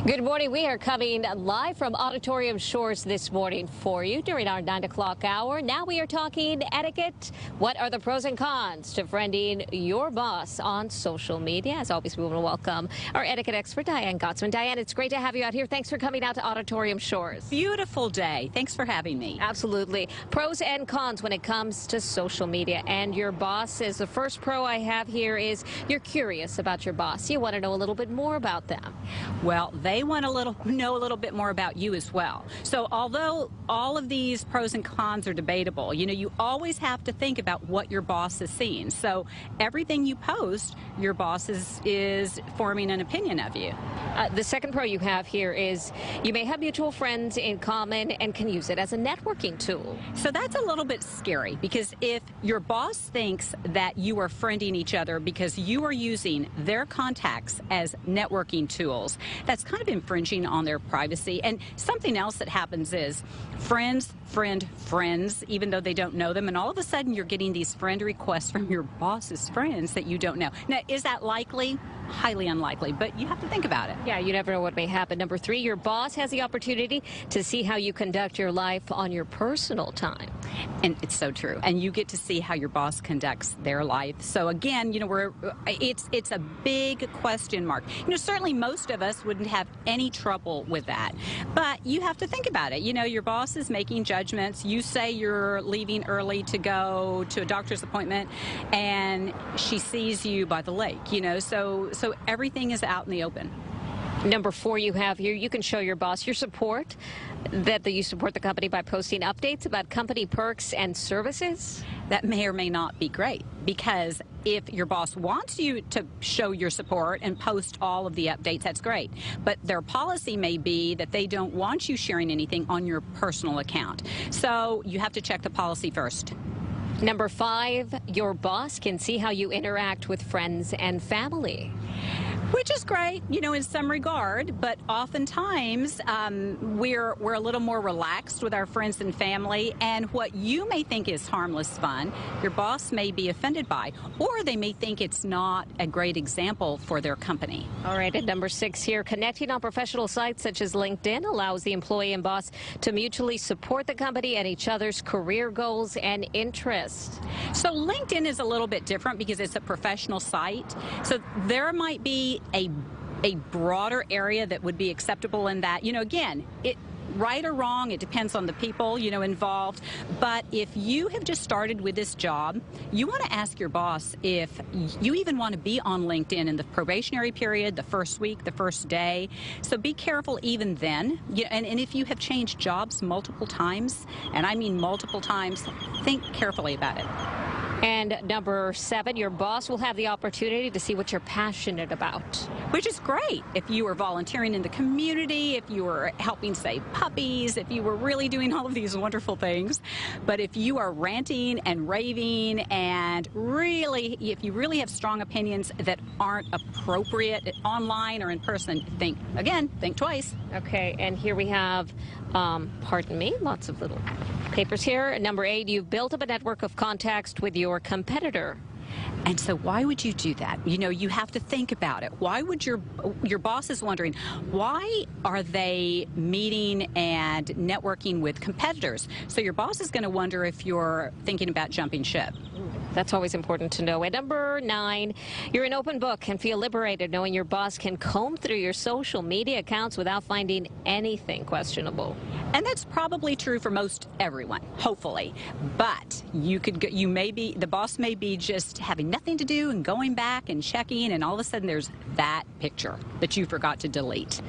Good morning. We are coming live from Auditorium Shores this morning for you during our 9 o'clock hour. Now we are talking etiquette. What are the pros and cons to friending your boss on social media? As always, we want to welcome our etiquette expert, Diane Gottsman. Diane, it's great to have you out here. Thanks for coming out to Auditorium Shores. Beautiful day. Thanks for having me. Absolutely. Pros and cons when it comes to social media and your boss. Is the first pro I have here is you're curious about your boss. You want to know a little bit more about them. Well, they want to know a little bit more about you as well. So although all of these pros and cons are debatable, you always have to think about what your boss is seeing. So everything you post, your boss is forming an opinion of you. The second pro you have here is you may have mutual friends in common and can use it as a networking tool. So that's a little bit scary, because if your boss thinks that you are friending each other because you are using their contacts as networking tools, that's kind of infringing on their privacy. And something else that happens is friends friend friends, even though they don't know them, and all of a sudden you're getting these friend requests from your boss's friends that you don't know. Now, is that likely? Highly unlikely, but you have to think about it. Yeah, you never know what may happen. Number 3, your boss has the opportunity to see how you conduct your life on your personal time. And it's so true. And you get to see how your boss conducts their life. So again, it's a big question mark. Certainly most of us wouldn't have any trouble with that. But you have to think about it. Your boss is making judgments. You say you're leaving early to go to a doctor's appointment, and she sees you by the lake, so everything is out in the open. Number 4 you have here, you can show your boss your support, that you support the company by posting updates about company perks and services. That may or may not be great, because if your boss wants you to show your support and post all of the updates, that's great. But their policy may be that they don't want you sharing anything on your personal account. So you have to check the policy first. Number 5, your boss can see how you interact with friends and family. Which is great, in some regard, but oftentimes we're a little more relaxed with our friends and family, and what you may think is harmless fun, your boss may be offended by, or they may think it's not a great example for their company. All right, at number 6 here, connecting on professional sites such as LinkedIn allows the employee and boss to mutually support the company and each other's career goals and interests. So LinkedIn is a little bit different because it's a professional site, so there might be a broader area that would be acceptable in that. Again, right or wrong, it depends on the people, involved. But if you have just started with this job, you want to ask your boss if you even want to be on LinkedIn in the probationary period, the first week, the first day. So be careful even then. And if you have changed jobs multiple times, and I mean multiple times, think carefully about it. And number 7, your boss will have the opportunity to see what you're passionate about. Which is great. If you are volunteering in the community, if you are helping save puppies, if you were really doing all of these wonderful things. But if you are ranting and raving and if you really have strong opinions that aren't appropriate online or in person, think twice. Okay, and here we have, pardon me, lots of little papers here. Number 8, you've built up a network of contacts with your competitor. And so why would you do that? You have to think about it. Why would your boss is wondering, why are they meeting and networking with competitors? So your boss is going to wonder if you're thinking about jumping ship. That's always important to know. At number 9, you're an open book and feel liberated knowing your boss can comb through your social media accounts without finding anything questionable. And that's probably true for most everyone, hopefully. But the boss may be just having nothing to do and going back and checking, and all of a sudden there's that picture that you forgot to delete.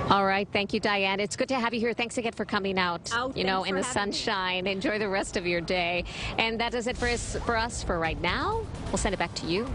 All right. Thank you, Diane. It's good to have you here. Thanks again for coming out, in the sunshine. Enjoy the rest of your day. And that does it for us for right now. We'll send it back to you.